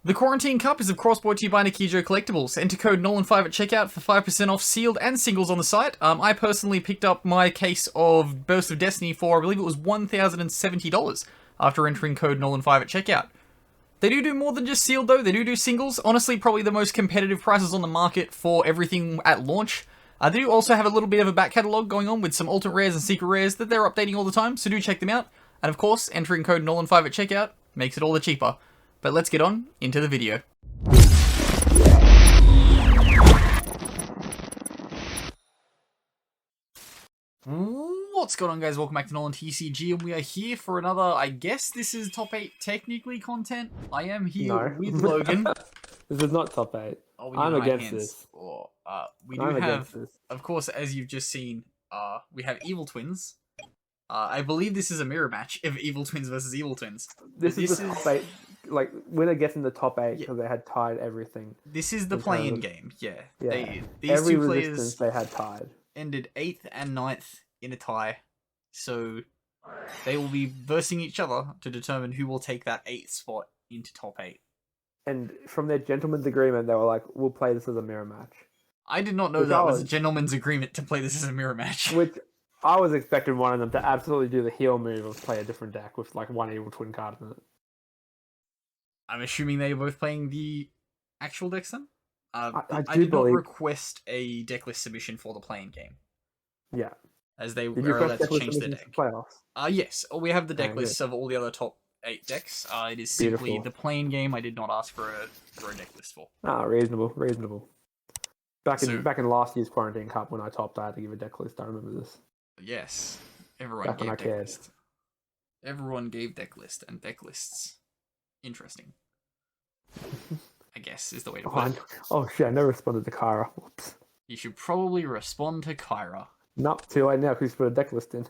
The Quarantine Cup is of course brought to you by Nikijo Collectibles. Enter code Nolan5 at checkout for 5% off sealed and singles on the site. I personally picked up my case of Burst of Destiny for, I believe it was $1,070 after entering code Nolan5 at checkout. They do more than just sealed though, they do singles. Honestly, probably the most competitive prices on the market for everything at launch. They do also have a little bit of a back catalogue going on with some alternate rares and secret rares that they're updating all the time, so do check them out. And of course, entering code Nolan5 at checkout makes it all the cheaper. But let's get on into the video. What's going on, guys? Welcome back to NolanTCG, and we are here for another, I guess this is top 8 technically content. I am here with Logan. This is not top 8. Oh, I'm against this. We do have, of course, as you've just seen, we have Evil Twins. I believe this is a mirror match of Evil Twins versus Evil Twins. This is the top 8. Like, winner gets in the top 8 because they had tied everything. This is the play-in game, yeah. These Every two resistance players they had tied. Ended 8th and 9th in a tie. So they will be versing each other to determine who will take that 8th spot into top 8. And from their gentleman's agreement, they were like, we'll play this as a mirror match. I did not know that was a gentleman's agreement to play this as a mirror match. Which I was expecting one of them to absolutely do the heel move of play a different deck with like one Evil Twin card in it. I'm assuming they were both playing the actual decks then? I did not request a decklist submission for the playing game. Yeah. As they were allowed to change their deck. Playoffs? Yes. We have the deck lists of all the other top 8 decks. It is simply the playing game I did not ask for a deck list for. Reasonable. Back in last year's Quarantine Cup when I topped, I had to give a deck list. I remember this. Yes. Everyone gave deck list. Everyone gave deck list, and deck lists. Interesting. I guess is the way to put it. Oh shit, I never responded to Kyra. Whoops. You should probably respond to Kyra. Nope, too late now because you put a deck list in.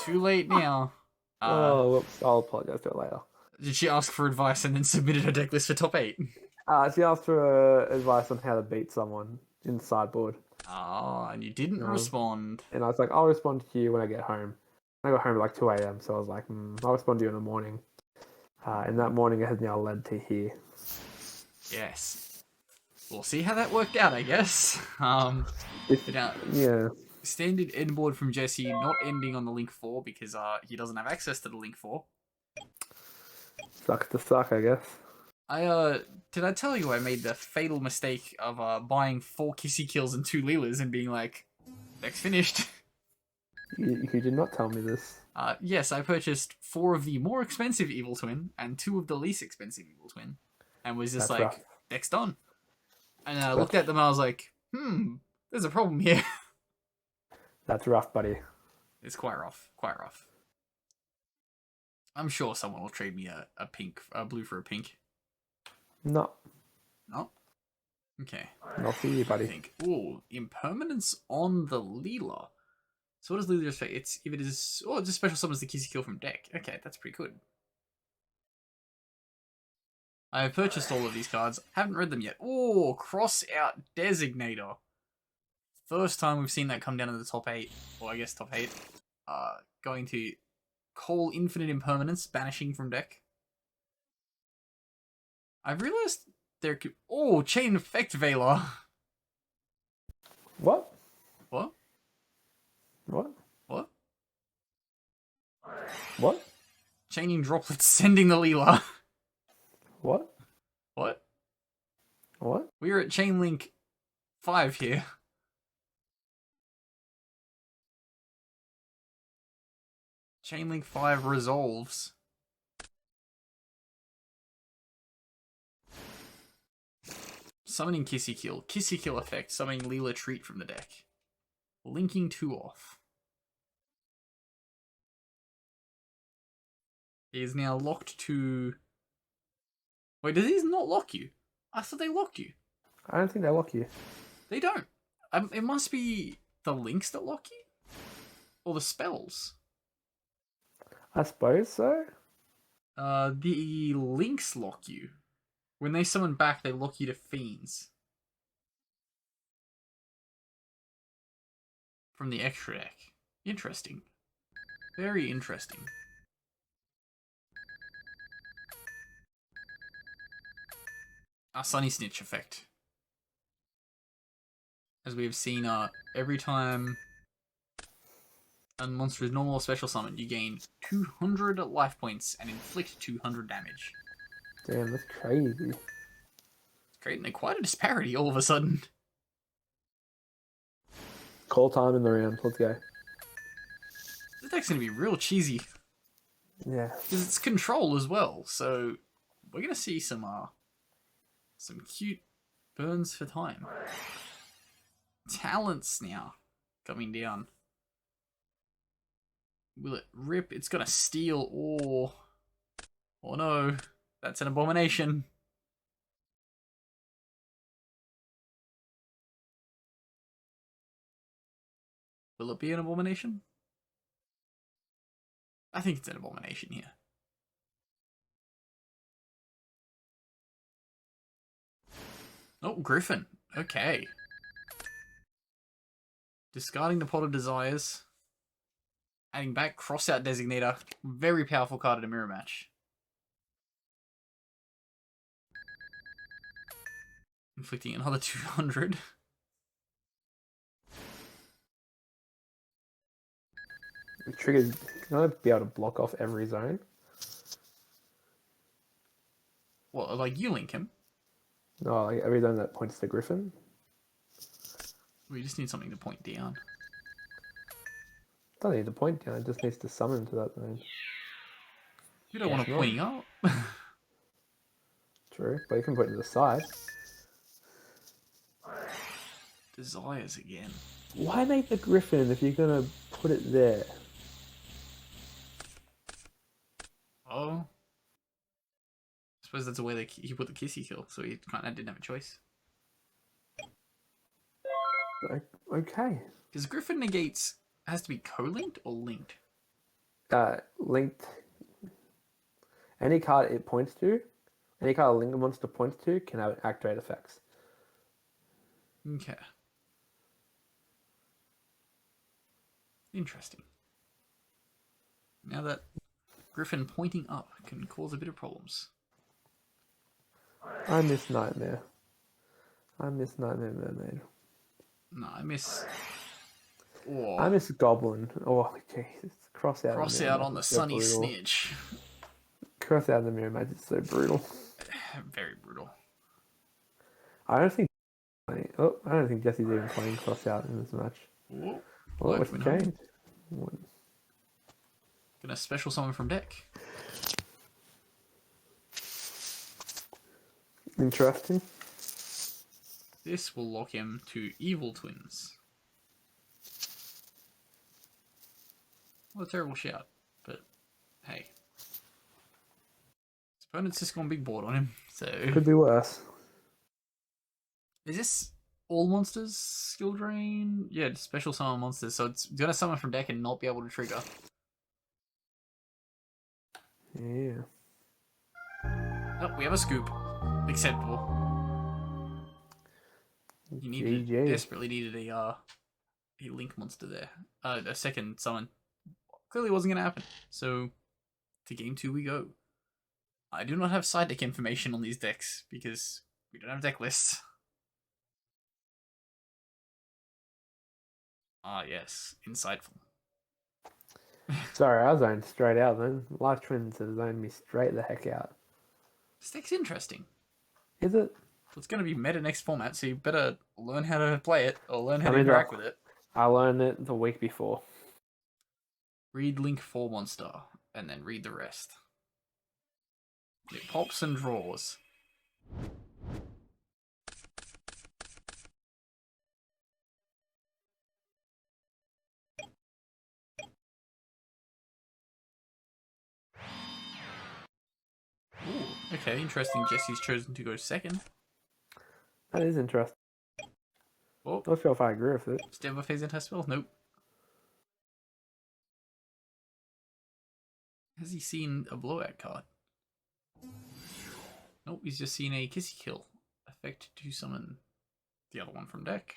Too late now. Whoops, I'll apologize to her later. Did she ask for advice and then submitted her deck list for top 8? She asked for advice on how to beat someone in the sideboard. And you didn't respond. And I was like, I'll respond to you when I get home. I got home at like 2 a.m, so I was like, I'll respond to you in the morning. And that morning it has now led to here. Yes. We'll see how that worked out, I guess. Standard end board from Jesse, not ending on the link 4 because he doesn't have access to the link 4. Sucks to suck, I guess. Did I tell you I made the fatal mistake of buying 4 Kissy Kills and 2 Leelas and being like, deck's finished? You did not tell me this. Yes, I purchased 4 of the more expensive Evil Twin and 2 of the least expensive Evil Twin. And was just rough. Deck's done. And I looked at them and I was like, there's a problem here. That's rough, buddy. It's quite rough. I'm sure someone will trade me a blue for a pink. No. No? Okay. Not for you, buddy. Ooh, impermanence on the Leela. So what does Leela say? It's a special summons the Kissy Kill from deck. Okay, that's pretty good. I have purchased all of these cards. Haven't read them yet. Oh, Cross Out Designator. First time we've seen that come down to the top 8. Or I guess top 8. Going to call infinite impermanence, banishing from deck. I've realized there could... Oh, Chain Effect Veiler. What? What? What? What? What? Chaining Droplets, sending the Leela. What? What? What? We're at Chain Link 5 here. Chain Link 5 resolves. Summoning Kissy Kill. Kissy Kill effect. Summoning Leela Treat from the deck. Linking 2 off. He is now locked to... Wait, do these not lock you? I thought they locked you. I don't think they lock you. They don't. It must be the links that lock you? Or the spells? I suppose so. The links lock you. When they summon back, they lock you to Fiends. From the extra deck. Interesting. Very interesting. a Sunny Snitch effect. As we have seen, every time a monster is normal or special summon, you gain 200 life points and inflict 200 damage. Damn, that's crazy. It's creating quite a disparity all of a sudden. Call time in the round. Let's go. This deck's gonna be real cheesy. Yeah. Because it's control as well, so we're gonna see some cute burns for time. Talents now coming down. Will it rip? It's gonna steal or... Oh no, that's an abomination. Will it be an abomination? I think it's an abomination here. Oh, Griffin. Okay. Discarding the Pot of Desires. Adding back Crossout Designator. Very powerful card at a mirror match. Inflicting another 200. The trigger's gonna be able to block off every zone. Well, like you link him. No, like every zone that points to Griffin. We just need something to point down. Doesn't need to point down, it just needs to summon to that zone. You don't want to pointing up. True, but you can put it to the side. Desires again. Why make the Griffin if you're gonna put it there? Oh. I suppose that's the way he put the Kissy kill, so he kind of didn't have a choice. Okay. Because Griffin negates has to be co-linked or linked? Linked. Any card it points to, any card a linked monster points to can have activate effects. Okay. Interesting. Now that Griffin pointing up can cause a bit of problems. I miss Nightmare. I miss Nightmare Mermaid. No, I miss... Oh. I miss Goblin. Oh, Jesus. Cross out. Cross out on the Sunny Snitch. Cross out in the mirror match is so brutal. Very brutal. I don't think Jesse's even playing cross out in this match. Whoa. Well, what's changed? Gonna special summon from deck. Interesting. This will lock him to Evil Twins. What a terrible shout, but hey. His opponent's just gone big board on him, so... Could be worse. Is this all monsters skill drain? Yeah, special summon monsters, so it's gonna summon from deck and not be able to trigger. Yeah. Oh, we have a scoop. Acceptable. You desperately needed a link monster there. A second summon. Clearly wasn't gonna happen. So to game 2 we go. I do not have side deck information on these decks because we don't have deck lists. Ah yes, insightful. Sorry, I zoned straight out then. Life Twins have zoned me straight the heck out. This deck's interesting. Is it? It's going to be meta next format, so you better learn how to play it or learn how to interact with it. I learned it the week before. Read Link 4 monster, and then read the rest. It pops and draws. Ooh, okay, interesting. Jesse's chosen to go second. That is interesting. Oh, Not sure if I agree with it. step of phase anti-spell? Nope. Has he seen a blowout card? Nope, he's just seen a Kissy Kill. Effect to summon the other one from deck.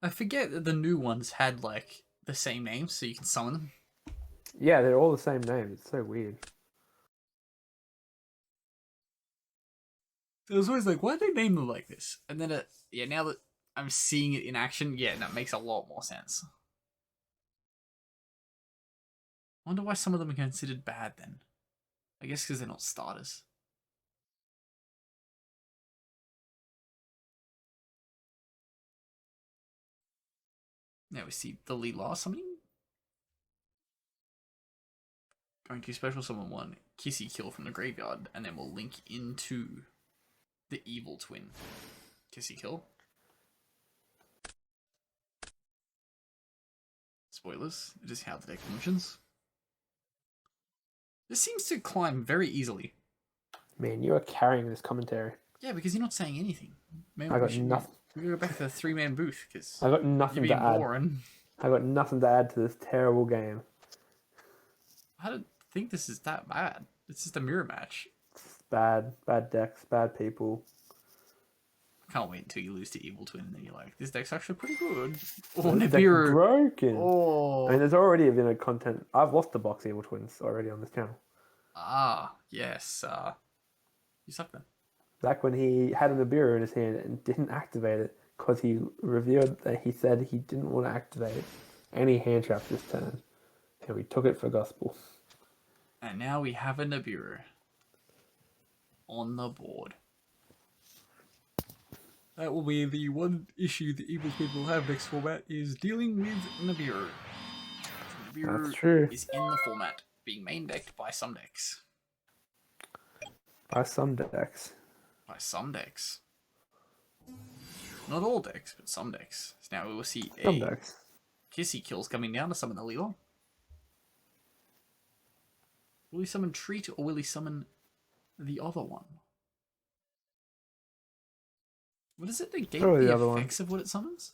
I forget that the new ones had like the same names, so you can summon them. Yeah, they're all the same name. It's so weird. So I was always like, why did they name them like this? And then, yeah, now that I'm seeing it in action, yeah, that makes a lot more sense. I wonder why some of them are considered bad then. I guess because they're not starters. Now we see the Leela summoning. Going to special summon one, Kissy Kill from the graveyard, and then we'll link into the Evil Twin. Kissy Kill. Spoilers, it is how the deck functions. This seems to climb very easily. Man, you are carrying this commentary. Yeah, because you're not saying anything. Maybe I got nothing. We go back to the 3-man booth because I got nothing you're to being add. boring. I got nothing to add to this terrible game. I don't think this is that bad. It's just a mirror match. It's bad decks, bad people. Can't wait until you lose to Evil Twin and then you're like, this deck's actually pretty good. Oh, this deck's broken. Oh. I mean, there's already been a content. I've lost the box Evil Twins already on this channel. Ah, yes. You suck then. Back when he had a Nibiru in his hand and didn't activate it because he revealed that he said he didn't want to activate any hand trap this turn. And we took it for gospel. And now we have a Nibiru on the board. That will be the one issue the Evil Twin will have next format, is dealing with Nibiru. Nibiru That's true. is in the format, being main decked by some decks. By some decks. By some decks. Not all decks, but some decks. So now we will see Some a decks. Kissy Kills coming down to summon the Leela. Will he summon Treat or will he summon the other one? What is it? Negate Probably the the other one. effects of what it summons?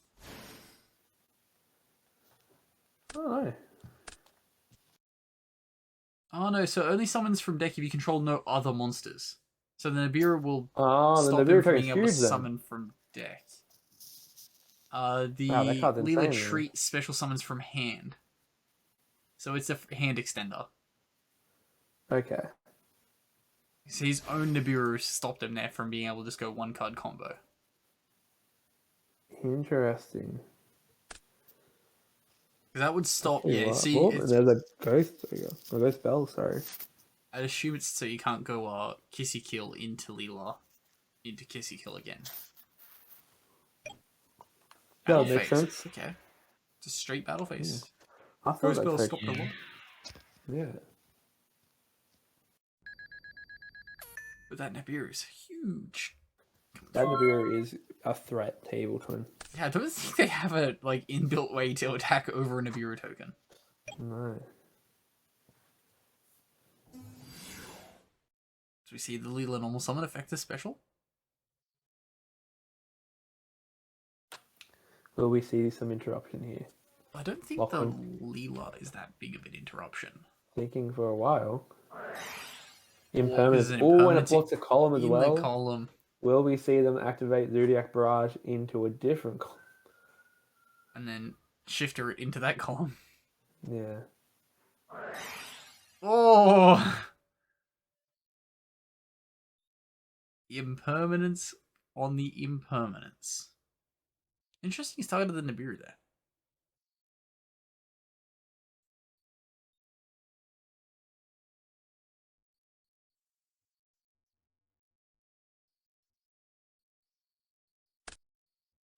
I don't know. Oh no, so it only summons from deck if you control no other monsters. So the Nibiru will Oh, the stop him Nibiru from token's being able to huge then. summon from deck. The Wow, that card's Leela insane, man. Treat special summons from hand. So it's a hand extender. Okay. So his own Nibiru stopped him there from being able to just go one card combo. Interesting. That would stop, Hey, yeah, what? see, Oh, it's, there's a ghost. There you go. A ghost bell, sorry. I'd assume it's so you can't go Kissy Kill into Leela, into Kissy Kill again. That Battle would make phase. sense. Okay. Just straight battle phase. I thought Ghost Bell that's stopped a lot. Yeah. But that Nibiru is huge. That Nibiru is a threat to Evil Twin. Yeah, I don't think they have a like inbuilt way to attack over a Nibiru token. No. So we see the Leela normal summon effect is special. Will we see some interruption here? I don't think Lachlan. the Leela is that big of an interruption. Thinking for a while. There's Impermanence. an Oh, and it impermanence blocks a column as in well. the column. Will we see them activate Zodiac Barrage into a different column? And then shifter it into that column. Yeah. Oh! Impermanence on the impermanence. Interesting start of the Nibiru there.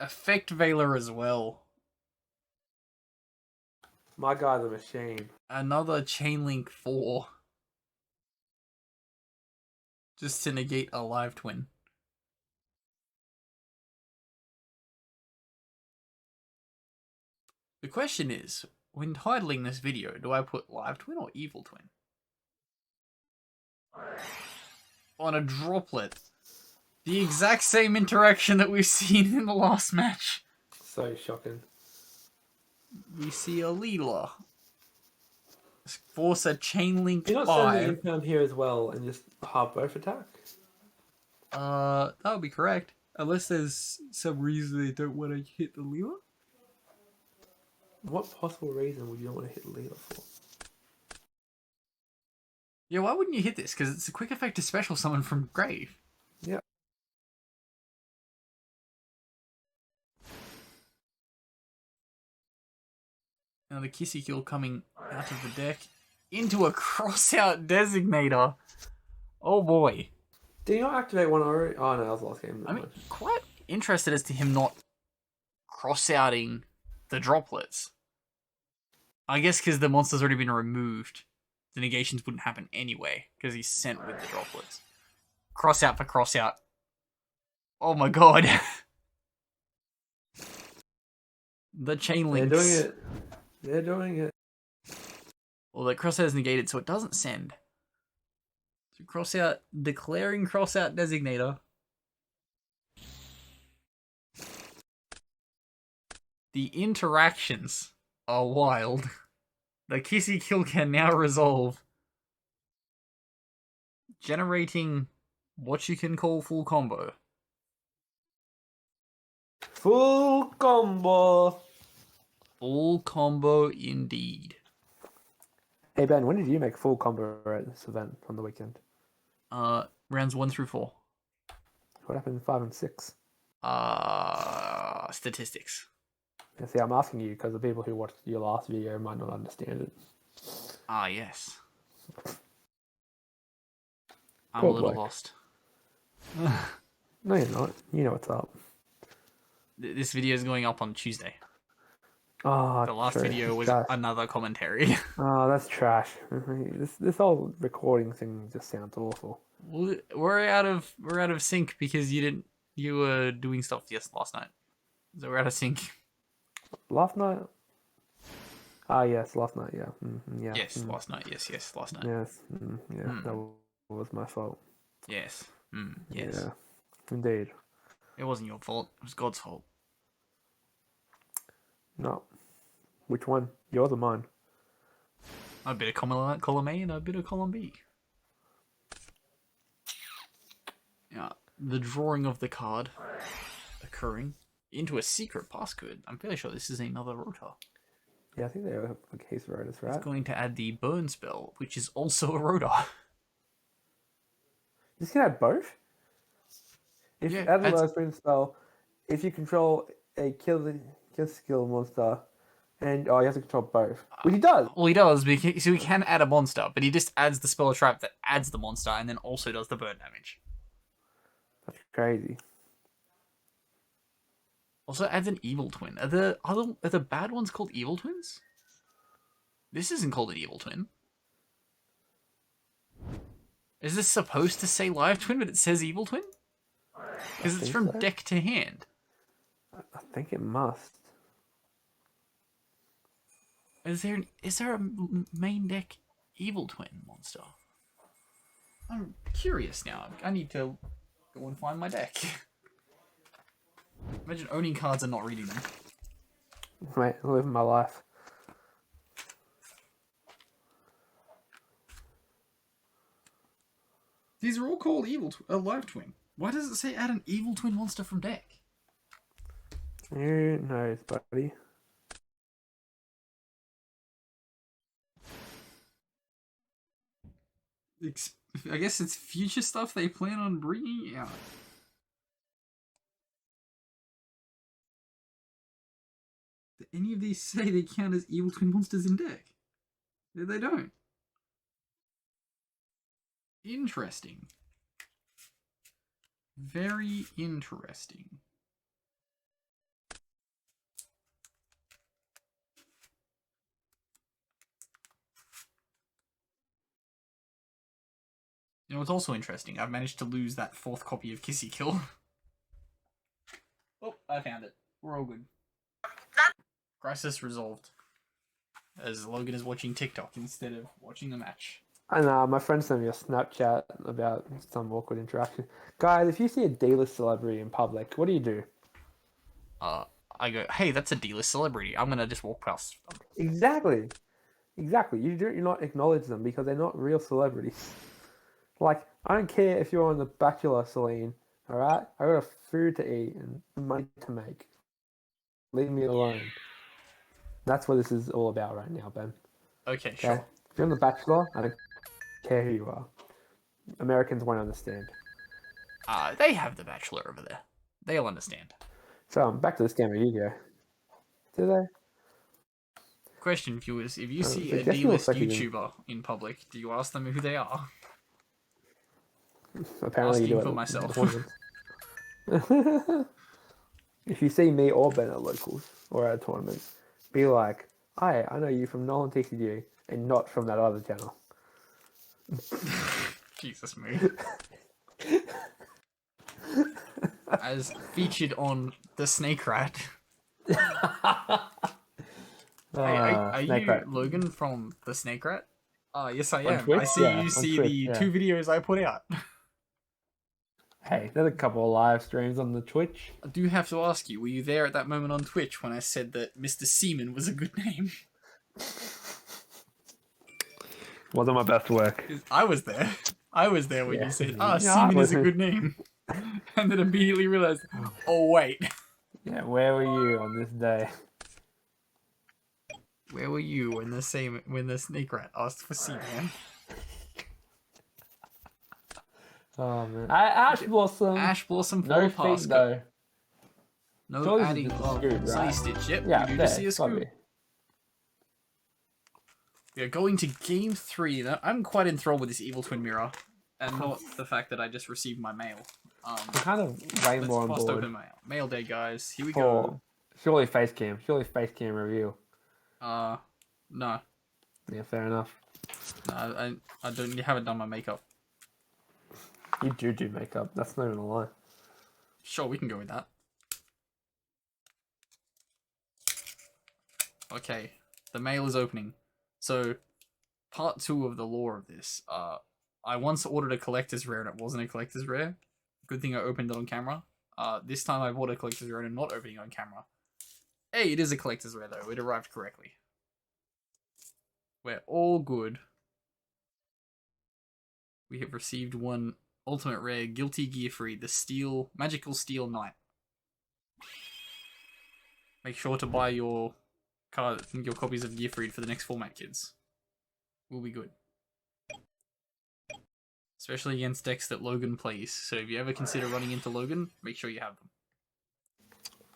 Effect Veiler as well. My guy's a machine. Another Chainlink 4. Just to negate a live twin. The question is, when titling this video, do I put live twin or evil twin? On a droplet. The exact same interaction that we've seen in the last match. So shocking. We see a Leela. Force a Chainlink You're not sending 5. Imperm here as well and just half both attack? That would be correct. Unless there's some reason they don't want to hit the Leela. What possible reason would you not want to hit Leela for? Yeah, why wouldn't you hit this? Because it's a quick effect to special summon from grave. Yeah. Now the Kissy Kill coming out of the deck into a cross-out designator. Oh boy. Did he not activate one already? Oh no, that was the last game. I mean, quite interested as to him not cross-outing the droplets. I guess because the monster's already been removed, the negations wouldn't happen anyway, because he's sent with the droplets. Cross-out for cross-out. Oh my god. The chain links. They're doing it. They're doing it. Well, the cross-out is negated, so it doesn't send. So cross-out, declaring cross-out designator. The interactions are wild. The Kissy Kill can now resolve, generating what you can call full combo. Full combo. Full combo indeed. Hey Ben, when did you make full combo at this event on the weekend? Rounds 1 through 4. What happened in 5 and 6? Statistics. Yeah, see, I'm asking you because the people who watched your last video might not understand it. Ah, yes. I'm Poor a little bloke. lost. No, you're not. You know what's up. This video is going up on Tuesday. Oh, The last true. video was Trash. another commentary. Oh, that's trash. This whole recording thing just sounds awful. We're out of sync because you were doing stuff last night. So we're out of sync. Last night? Ah, yes, last night, yeah. Yeah. Yes, last night. Yes, last night. Yes, yeah, that was my fault. Yes. Yes. Yeah, indeed. It wasn't your fault. It was God's fault. No. Which one? Yours or mine? A bit of column A and a bit of column B. Yeah, the drawing of the card occurring into a secret passcode. I'm fairly sure this is another rotor. Yeah, I think they have a case of Rotus, right? It's going to add the burn spell, which is also a rotor. You can add both? If Yeah, you add the that's- lowest rated spell, if you control a kill skill monster, and you have to control both. Which he does! Well, he does, because, so he can add a monster, but he just adds the spell trap that adds the monster and then also does the burn damage. That's crazy. Also adds an evil twin. Are the bad ones called evil twins? This isn't called an evil twin. Is this supposed to say live twin, but it says evil twin? Because it's from so. deck to hand. I think it must. Is there a main deck evil twin monster? I'm curious now. I need to go and find my deck. Imagine owning cards and not reading them. Mate, I'm living my life. These are all called live twin. Why does it say add an evil twin monster from deck? Who knows, buddy? I guess it's future stuff they plan on bringing out. Do any of these say they count as evil twin monsters in deck? They don't. Interesting. Very interesting. You know what's also interesting? I've managed to lose that 4th copy of Kissy Kill. Oh, I found it. We're all good. Crisis resolved. As Logan is watching TikTok instead of watching the match. I know, my friend sent me a Snapchat about some awkward interaction. Guys, if you see a D-list celebrity in public, what do you do? I go, hey, that's a D-list celebrity. I'm gonna just walk past them. Exactly. You do not acknowledge them because they're not real celebrities. Like, I don't care if you're on The Bachelor, Celine, alright? I got a food to eat and money to make. Leave me alone. That's what this is all about right now, Ben. Okay, Okay? sure. If you're on The Bachelor, I don't care who you are. Americans won't understand. They have The Bachelor over there. They'll understand. So, back to the scammer Yu-Gi-Oh! Do they? Question, viewers: if you see So a Destiny looks D-list like he's in, YouTuber in public, do you ask them who they are? apparently you Asking do for it at myself. tournaments. If you see me or Ben at locals or at tournaments, be like, "Hi, I know you from NolanTCG and not from that other channel." Jesus me. As featured on the Snake Rat. Hey, are Snake you Rat. Logan from the Snake Rat? Yes, I On am. I Twitch? see Yeah, you on see Twitch, the yeah. 2 videos I put out. Hey, there's a couple of live streams on the Twitch. I do have to ask you, were you there at that moment on Twitch when I said that Mr. Seaman was a good name? Wasn't my best work. 'Cause I was there. I was there when Yeah. you said, Yeah, I Seaman is a wasn't. good name. And then immediately realized, oh wait. Yeah, where were you on this day? Where were you when the Snake Rat asked for Seaman? Oh man, Ash Blossom. Ash Blossom No Polar feet Pasco. though. No Surely this adding is just a of scoop, Sunny right? Stitch. Yep, Yeah, you do there, just see a it's gotta scoop. be. We are going to game 3. Now, I'm quite enthralled with this Evil Twin Mirror, and not the fact that I just received my mail. I'm kind of way Let's more on fast board open mail. Mail day, guys. Here we for go. surely face cam review. No. Yeah, fair enough. No, I don't. You haven't done my makeup. You do makeup. That's not even a lie. Sure, we can go with that. Okay, the mail is opening. So, part 2 of the lore of this. I once ordered a collector's rare and it wasn't a collector's rare. Good thing I opened it on camera. This time I bought a collector's rare and not opening it on camera. Hey, it is a collector's rare though. It arrived correctly. We're all good. We have received one ultimate rare, Guilty Gear Free, the Magical Steel Knight. Make sure to buy your copies of Gear Freed for the next format, kids. We'll be good. Especially against decks that Logan plays. So if you ever consider running into Logan, make sure you have them.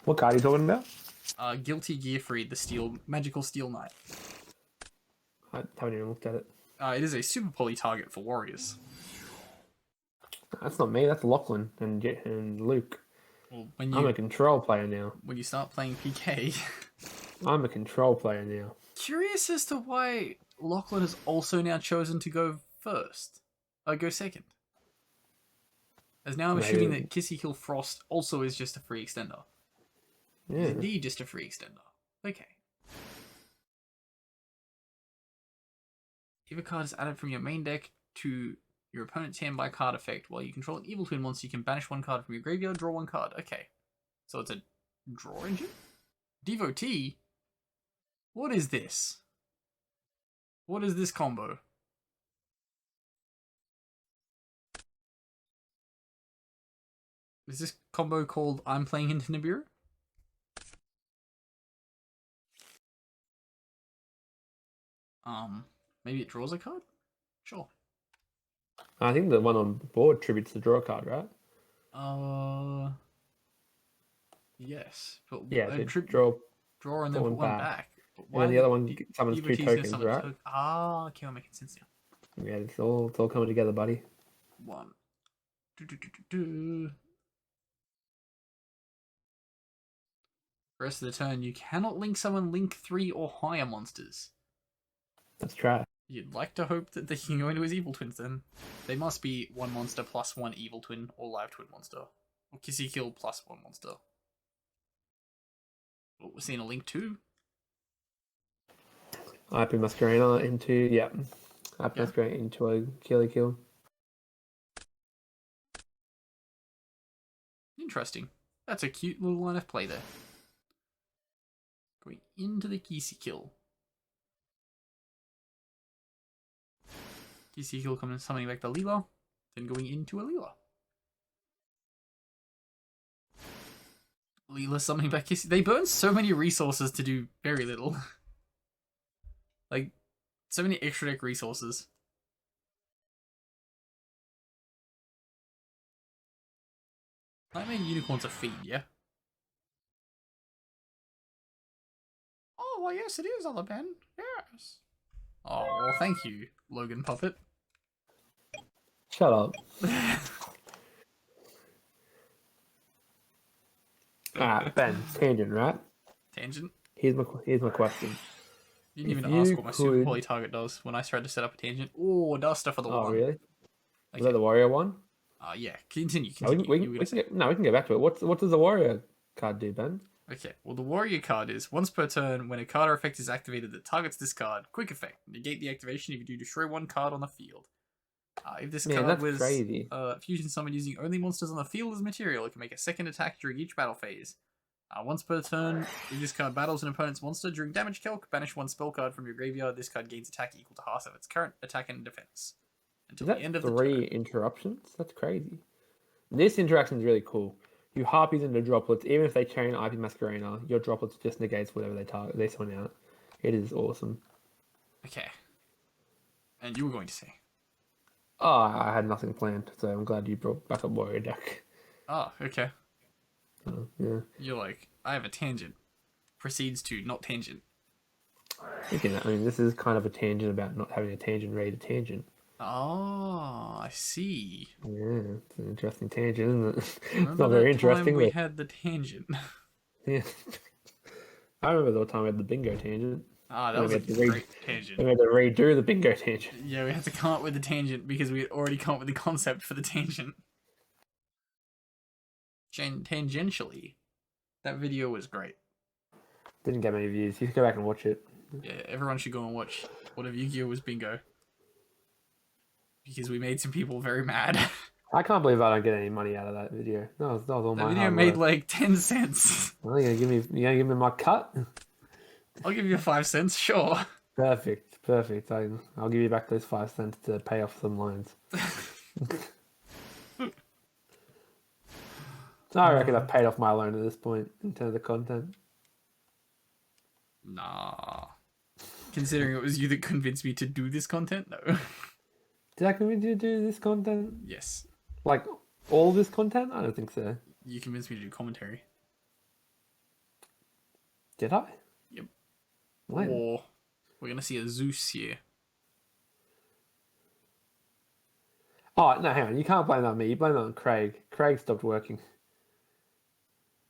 What card are you talking about? Guilty Gear Freed, the Magical Steel Knight. I haven't even looked at it. It is a super poly target for warriors. That's not me. That's Lachlan and Luke. Well, I'm a control player now. when you start playing PK. I'm a control player now. Curious as to why Lachlan has also now chosen to go first. Go second. As now I'm assuming that Kissy Kill Frost also is just a free extender. Yeah. Is indeed just a free extender. Okay. If a card is added from your main deck to your opponent's hand by card effect, while you control an Evil Twin monster, you can banish one card from your graveyard, draw one card. Okay. So it's a draw engine? Devotee? What is this? What is this combo? Is this combo called I'm playing into Nibiru? Maybe it draws a card? Sure. I think the one on board tributes the draw card, right? Yes. But Yeah, draw and then put one back. But and then the other one summons 2 tokens, right? Okay, I'm making sense now. Yeah, it's all coming together, buddy. One. Do. Rest of the turn, you cannot summon Link 3 or higher monsters. Let's try. You'd like to hope that they can go into his Evil Twins then. They must be 1 monster plus 1 Evil Twin or Live Twin monster. Or Kissy Kill plus 1 monster. Oh, we're seeing a Link 2. IP Masquerena into, yeah. IP Masquerena into a kill. Interesting. That's a cute little line of play there. Going into the Kissy Kill. Kissy Kill coming summoning back the Leela, then going into a Leela. Leela summoning back Kissy. They burn so many resources to do very little. Like, so many extra deck resources. Nightmare Unicorn's a feed, yeah? Oh, well, yes, it is, Other Ben. Yes. Oh, well, thank you, Logan Puppet. Shut up. Ben, tangent, right? Tangent. Here's my question. You didn't If even ask you what my super could, poly target does when I tried to set up a tangent. Oh, Duster for the oh one. really? Was that Okay. the warrior one? Yeah. Continue. No, we can, we You can, were we gonna can say. get, no, we can go back to it. What does the warrior card do, Ben? Okay. Well, the warrior card is once per turn when a card or effect is activated that targets this card. Quick effect. Negate the activation if you do destroy one card on the field. If this Man, card that's was crazy. fusion summoned using only monsters on the field as material, it can make a second attack during each battle phase. Once per turn, if this card battles an opponent's monster during damage calc, banish one spell card from your graveyard. This card gains attack equal to half of its current attack and defense Is until the that end of the 3 turn. interruptions? That's crazy. This interaction is really cool. You harpies into droplets, even if they chain IP Masquerena, your droplets just negates whatever they summon out. It is awesome. Okay. And you were going to say. Oh, I had nothing planned, so I'm glad you brought back up warrior deck. Oh, okay. Yeah. You're like, I have a tangent. Proceeds to not tangent. Again, I mean, this is kind of a tangent about not having a tangent ready to tangent. Oh, I see. Yeah, it's an interesting tangent, isn't it? It's Remember not very that time interesting, we but had the tangent? yeah. I remember the time we had the bingo tangent. Ah, that And was we a had to great tangent. we had to redo the bingo tangent. Yeah, we had to come up with the tangent because we had already come up with the concept for the tangent. Tangentially, that video was great. Didn't get many views. You should go back and watch it. Yeah, everyone should go and watch What If Yu-Gi-Oh! Was Bingo. Because we made some people very mad. I can't believe I don't get any money out of that video. That was all That my video hard made work. like 10 cents. Well, you gonna give me my cut? I'll give you 5 cents, sure. Perfect. I'll give you back those 5 cents to pay off some loans. I reckon I've paid off my loan at this point in terms of content. Nah. Considering it was you that convinced me to do this content, no. Did I convince you to do this content? Yes. Like, all this content? I don't think so. You convinced me to do commentary. Did I? Yep. When? Or we're gonna see a Zeus here. Oh, no, hang on. You can't blame that on me. You blame that on Craig. Craig stopped working.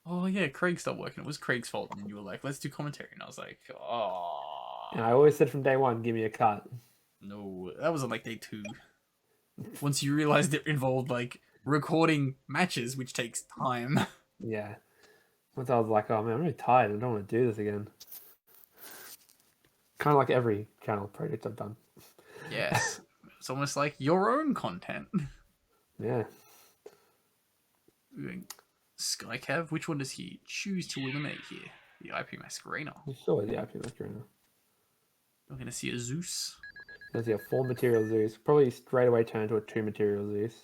Oh yeah, Craig stopped working. It was Craig's fault. And you were like, let's do commentary. And I was like, oh. And I always said from day one, give me a cut. No, that was on like day 2. Once you realized it involved like recording matches, which takes time. Yeah. Once I was like, oh man, I'm really tired. I don't want to do this again. Kind of like every channel project I've done. Yes. It's almost like your own content. Yeah. Skycav, which one does he choose to eliminate here? The IP Masquerena. Sure, the IP Masquerena. We're going to see a Zeus. There's a 4 material Zeus. Probably straight away turn into a 2 material Zeus.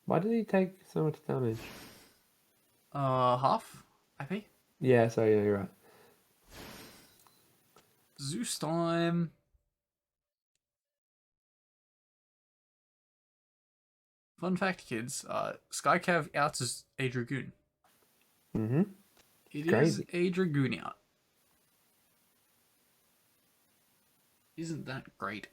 Why did he take so much damage? Half, IP. Yeah, so yeah, you're right. Zeus time. Fun fact, kids. Skycav outs is a Dragoon. Mm-hmm. It Crazy. is a Dragoon out. Isn't that great?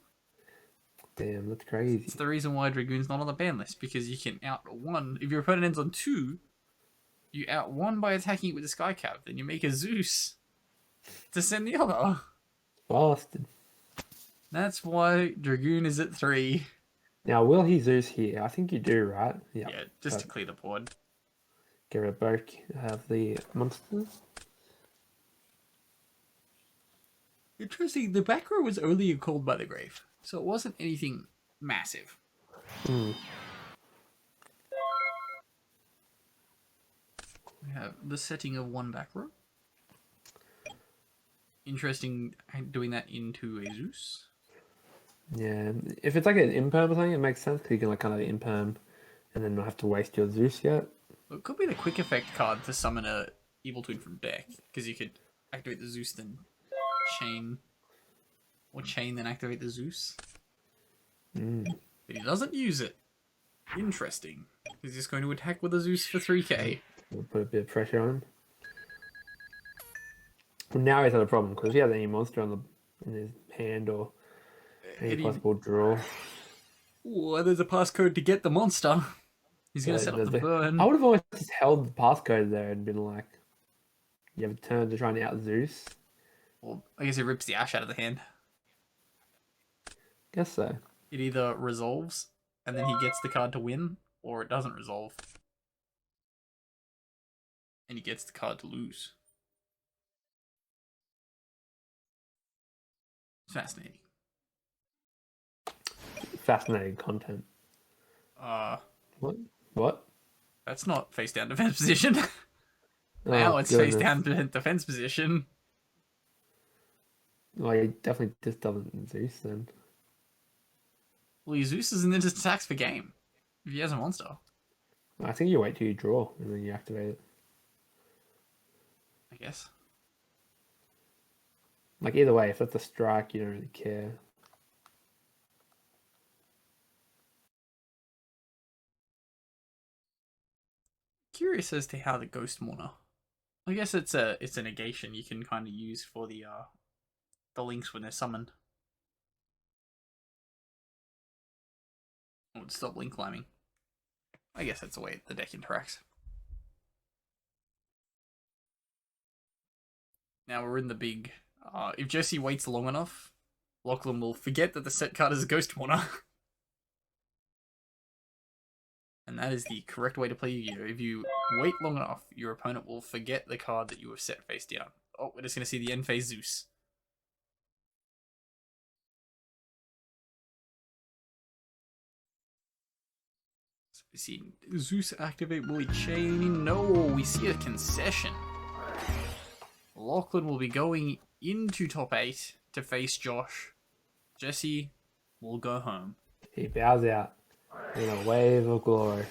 Damn, that's crazy. It's the reason why Dragoon's not on the ban list, because you can out one. If your opponent ends on 2, you out one by attacking it with a Skycav, then you make a Zeus to send the other. Bastard. That's why Dragoon is at 3. Now, will he Zeus here? I think you do, right? Yeah, just to clear the board. Get rid of both of the monsters. Interesting, the back row was only called by the grave, so it wasn't anything massive. Hmm. We have the setting of 1 back row. Interesting doing that into a Zeus. Yeah, if it's like an imperm or something, it makes sense because you can like kind of imperm and then not have to waste your Zeus yet. It could be the quick effect card to summon a Evil Twin from deck, because you could activate the Zeus, then chain, or chain then activate the Zeus. But he doesn't use it. Interesting. He's just going to attack with a Zeus for 3k. We'll put a bit of pressure on him. Well, now he's had a problem because if he has any monster in his hand or any possible draw. Ooh, there's a passcode to get the monster. He's going to set up the burn. I would have always just held the passcode there and been like, you have a turn to try and out Zeus. Well, I guess he rips the Ash out of the hand. Guess so. It either resolves, and then he gets the card to win, or it doesn't resolve. And he gets the card to lose. Fascinating. Fascinating content. What? That's not face down defense position. Now it's face down defense position. Well, he definitely just doesn't Zeus then. Well, he Zeus and then just attacks for game. If he has a monster. I think you wait till you draw and then you activate it. I guess. Like either way, if that's a strike, you don't really care. Curious as to how the Ghost Mourner. I guess it's a negation you can kind of use for the links when they're summoned. It would stop link climbing. I guess that's the way the deck interacts. Now we're in the big. If Jesse waits long enough, Lachlan will forget that the set card is a Ghost Mourner. And that is the correct way to play Yu-Gi-Oh! If you wait long enough, your opponent will forget the card that you have set face down. Oh, we're just going to see the end phase Zeus. So we see Zeus activate, will he chain? No, we see a concession. Lachlan will be going into top 8 to face Josh. Jesse will go home. He bows out in a wave of glory.